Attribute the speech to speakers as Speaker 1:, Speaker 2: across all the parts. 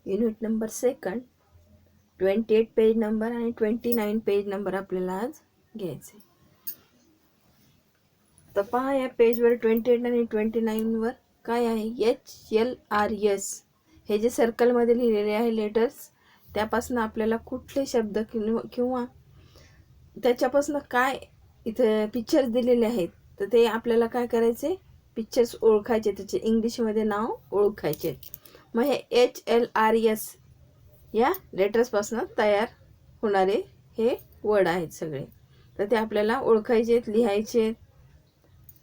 Speaker 1: Unit number second 28 page number आणि 29 page number आपल्याला आज घ्यायचे. तर पहा या पेजवर 28 आणि 29वर काय आहे, HLRS हे जे सर्कलमध्ये लिहिलेले आहे लेटर्स, त्यापासून आपल्याला कुठले शब्द किंवा त्याच्यापासून काय इथं पिक्चर्स दिलेले आहेत, तर ते आपल्याला काय करायचे, पिक्चर्स ओळखायचे, त्याचे इंग्लिशमध्ये नाव ओळखायचे. मग हे HLRS या लेटर्सपासून तयार होणारे हे वर्ड आहेत सगळे, तर ते आपल्याला ओळखायचे, लिहायचे.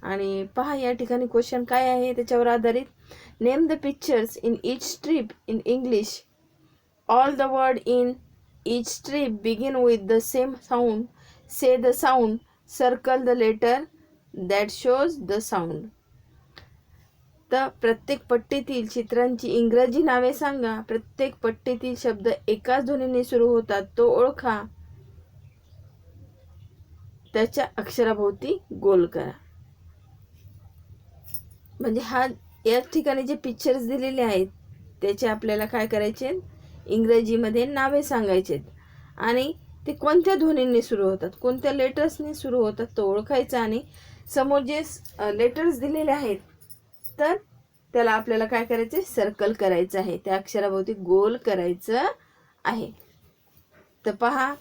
Speaker 1: आणि पहा या ठिकाणी क्वेश्चन काय आहे त्याच्यावर आधारित. Name the pictures in each strip in English. All the word in each strip begin with the same sound. Say the sound. Circle the letter that shows the sound. तर प्रत्येक पट्टीतील चित्रांची इंग्रजी नावे सांगा. प्रत्येक पट्टीतील शब्द एकाच ध्वनीने सुरू होतात तो ओळखा. त्याच्या अक्षराभोवती गोल करा. म्हणजे हा या ठिकाणी जे पिक्चर्स दिलेले आहेत त्याचे आपल्याला काय करायचे, इंग्रजीमध्ये नावे सांगायचे आणि ते कोणत्या ध्वनींनी सुरू होतात, कोणत्या लेटर्सनी सुरू होतात तो ओळखायचं. आणि समोर जे लेटर्स दिलेले आहेत तर त्याला आपल्याला काय करायचे, सर्कल करायचं आहे, त्या अक्षराभोवती गोल करायचं आहे. तर पहा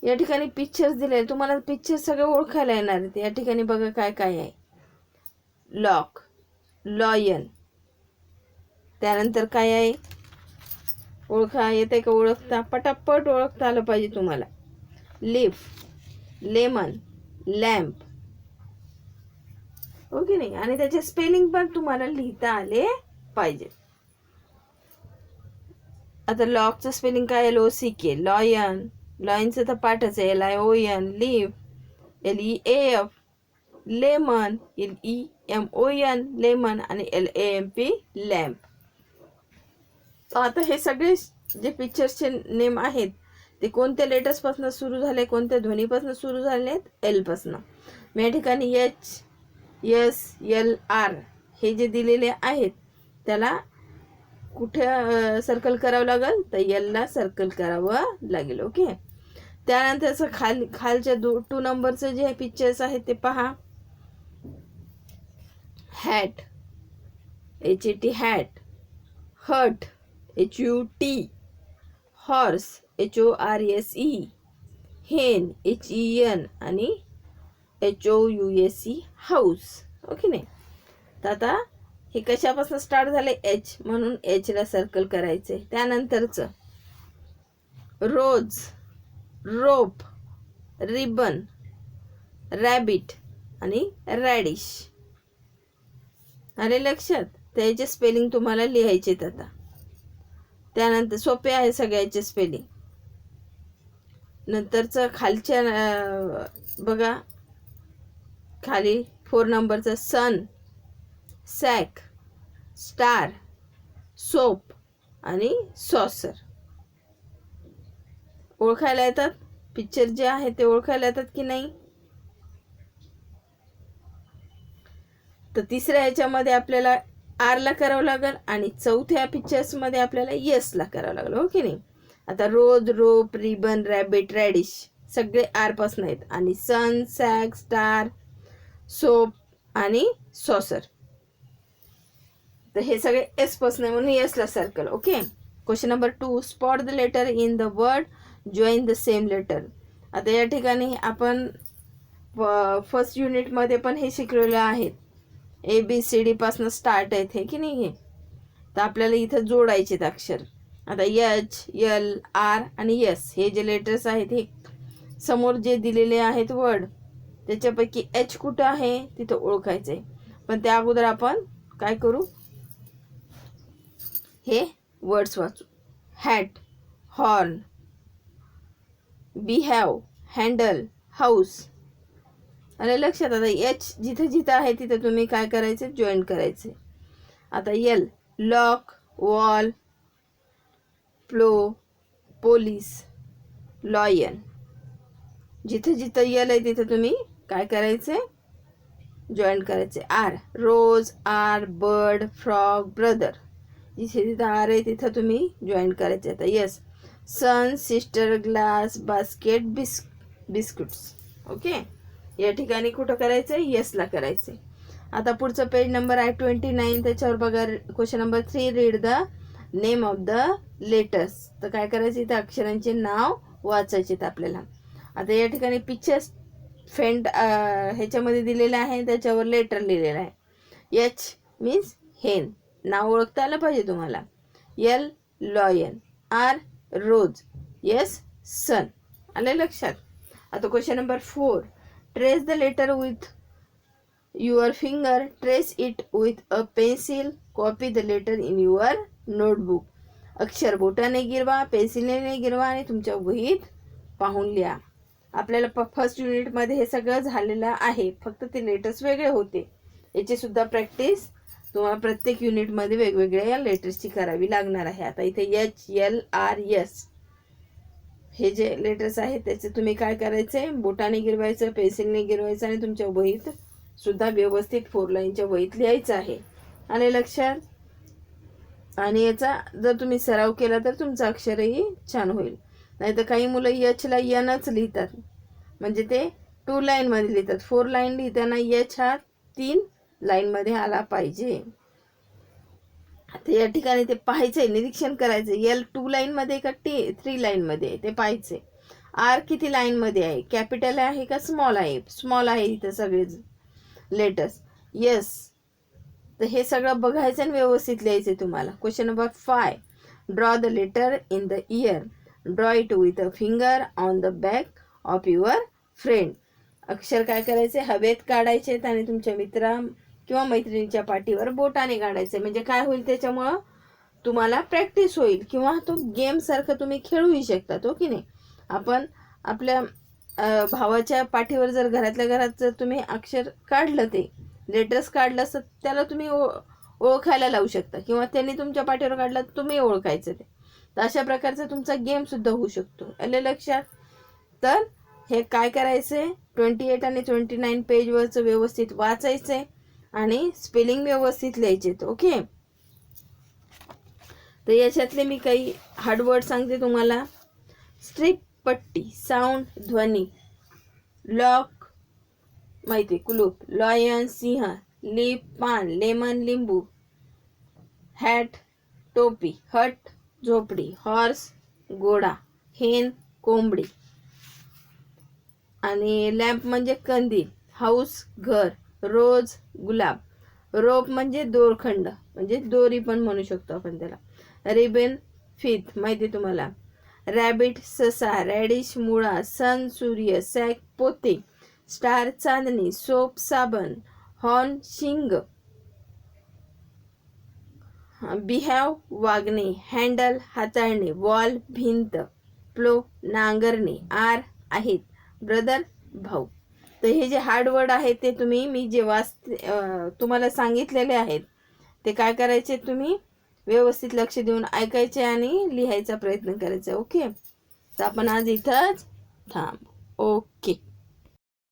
Speaker 1: या ठिकाणी पिक्चर्स दिले, तुम्हाला पिक्चर सगळे ओळखायला येणार आहेत. या ठिकाणी बघा काय काय आहे. लॉक, लॉयन, त्यानंतर काय आहे, ओळखा येते का, ओळखता, पटापट ओळखता आलं पाहिजे तुम्हाला. लीफ, लेमन, लॅम्प, ओके नाही, आणि त्याचे स्पेलिंग पण तुम्हाला लिहिता आले पाहिजे. आता लॉकचं स्पेलिंग काय, LOCK, लॉयन, लॉयनचं तर पाठच आहे, LION, leaf, LEAF, lemon, LEMON, lemon, आणि LAMP, लॅम्प. आता हे सगळे जे पिक्चर्सचे नेम आहेत ते कोणत्या लेटर्सपासून सुरू झाले, कोणत्या ध्वनीपासून सुरू झाले आहेत, L पासून. मी या ठिकाणी HSLR हे जे दिलेले आहेत त्याला कुठे सर्कल करावं लागेल, तर Lला सर्कल करावं लागेल. ओके. त्यानंतरचं खालच्या 2 नंबरचं जे पिक्चर्स आहेत ते पहा. हॅट, HAT, हॅट, हट, HUT, हॉर्स, HORSE, हेन, HEN, आणि HOUSE, हाऊस. ओके नाही. तर आता हे कशापासून स्टार्ट झाले, H, म्हणून Hला सर्कल करायचे. त्यानंतरचं रोज, रोप, रिबन, रॅबिट, आणि रॅडिश. आले लक्षात. त्याचे स्पेलिंग तुम्हाला लिहायचे आता. त्यानंतर सोपे आहे सगळ्याचे स्पेलिंग. नंतरचं खालच्या बघा, खाली 4 नंबरचं सन, सॅक, स्टार, सोप, आणि सॉसर. ओळखायला येतात पिक्चर जे आहे ते, ओळखायला येतात की नाही. तर तिसऱ्या ह्याच्यामध्ये आपल्याला आरला करावं लागेल आणि चौथ्या पिक्चर्समध्ये आपल्याला यसला करावं लागेल. ओके नाही. आता rose, rope, ribbon, rabbit, radish सगळे आरपासून आहेत, आणि सन, सॅक, स्टार, सोप, आणि सॉसर तर हे सगळे एस पासून आहे, म्हणून यसला सर्कल. Okay. Question number 2, spot the letter in the word join the same letter. आता या ठिकाणी आपण फर्स्ट युनिटमध्ये पण हे शिकलेलं आहेत, ABCD पासून स्टार्ट आहेत हे की नाही. हे तर आपल्याला इथं जोडायचे अक्षर. आता HLR आणि S हे जे लेटर्स आहेत हे समोर जे दिलेले आहेत वर्ड त्याच्यापैकी H कुठं आहे तिथं ओळखायचंय. पण त्या अगोदर आपण काय करू, हे वर्ड्स वाचू. Hat, horn, behave, handle, house. आणि लक्षात. आता H जिथे जिथं आहे तिथे तुम्ही काय करायचे, जॉईन करायचे. आता L, लॉक, वॉल, प्लो, पोलीस, लॉयन. जिथे जिथं L आहे तिथे तुम्ही काय करायचे, जॉईन करायचे. R, rose, R, bird, frog, brother. जिथे तिथं आर आहे तिथं तुम्ही जॉईन करायचे. आता S, sun, sister, glass, basket, biscuits. Okay, या ठिकाणी कुठं करायचं आहे, यसला करायचं आहे. आता पुढचं पेज नंबर आहे 29. त्याच्यावर बघा question number 3, read the name of the letters. तर काय करायचं, इथं अक्षरांचे नाव वाचायचे आपल्याला. आता या ठिकाणी पिक्चर्स फेंट ह्याच्यामध्ये दिलेलं आहे, त्याच्यावर लेटर लिहिलेलं आहे. एच मीन्स हेन, नाव ओळखता आलं पाहिजे तुम्हाला. L lion, R rose, S sun. आलं लक्षात. आता question number 4, trace the letter with your finger, trace it with a pencil, copy the letter in your notebook. अक्षर बोटाने गिरवा, पेन्सिलने गिरवा आणि तुमच्या वहीत पाहून लिहा. आपल्याला फर्स्ट युनिटमध्ये हे सगळं झालेलं आहे, फक्त ते लेटर्स वेगळे होते. याची सुद्धा प्रॅक्टिस तुम्हाला प्रत्येक युनिटमध्ये वेगवेगळ्या या लेटर्सची करावी लागणार आहे. आता इथे एच एल आर एस हे जे लेटर्स आहेत त्याचे तुम्ही काय करायचे, बोटाने गिरवायचं, पेन्सिलने गिरवायचं आणि तुमच्या वहीत सुद्धा व्यवस्थित 4 लाईनच्या वहीत लिहायचं आहे. आले लक्षात. आणि याचा जर तुम्ही सराव केला तर तुमचं अक्षरही छान होईल. नाही तर काही मुलं यचला यनच लिहितात, म्हणजे ते 2 लाईनमध्ये लिहितात. 4 लाईन लिहिताना यच हा 3 लाईनमध्ये आला पाहिजे. तर या ठिकाणी ते पाहायचंय, निरीक्षण करायचं. एल 2 लाईनमध्ये का 3 लाईनमध्ये ते पाहायचे. आर किती लाईनमध्ये आहे, कॅपिटल आहे का स्मॉल आहे, स्मॉल आहे इथं सगळे लेटर्स. यस, तर हे सगळं बघायचं आणि व्यवस्थित लिहायचं तुम्हाला. Question number 5, draw the letter in the air, draw it with a finger on the back of your friend. अक्षर काय करायचे, हवेत काढायचे आणि तुमच्या मित्रा किंवा मैत्रिणीच्या पाठीवर बोटाने काढायचे. म्हणजे काय होईल, त्याच्यामुळं तुम्हाला प्रॅक्टिस होईल किंवा तो गेमसारखं तुम्ही खेळूही शकता, हो की नाही. आपण आपल्या भावाच्या पाठीवर जर घरातल्या घरात जर तुम्ही अक्षर काढलं, ते लेटर्स काढलं असतं, त्याला तुम्ही ओळखायला लावू शकता किंवा त्यांनी तुमच्या पाठीवर काढलं तुम्ही ओळखायचं ते. तर अशा प्रकारचा तुमचा गेमसुद्धा होऊ शकतो. आले लक्षात. तर हे काय करायचं, 28 आणि 29 पेजवरचं व्यवस्थित वाचायचं आणि स्पेलिंग व्यवस्थित लिहायचे. ओके, तर याच्यातले मी काही हार्ड वर्ड सांगते तुम्हाला. स्ट्रिप पट्टी, साऊंड ध्वनी, लॉक माहिती कुलूप, लॉयन सिंह, लिप पान, लेमन लिंबू, हॅट टोपी, हट झोपडी, हॉर्स घोडा, हेन कोंबडी, आणि लॅम्प म्हणजे कंदील, हाऊस घर, रोज गुलाब, रोप म्हणजे दोरखंड म्हणजे दोरी पण म्हणू शकतो आपण त्याला, रिबन फित माहिती तुम्हाला, रॅबिट ससा, रॅडिश मुळा, सन सूर्य, सॅक पोते, स्टार चांदणी, सोप साबण, हॉर्न शिंग, बिहॅव वागणे, हँडल हाताळणे, वॉल भिंत, प्लो नांगरणे, आर आहेत ब्रदर भाऊ. तर हे जे हार्ड वर्ड आहेत ते तुम्ही मी जे तुम्हाला सांगितलेले आहेत ते काय करायचे, तुम्ही व्यवस्थित लक्ष देऊन ऐकायचे आणि लिहायचा प्रयत्न करायचा. ओके, तर आपण आज इथंच थांब. ओके.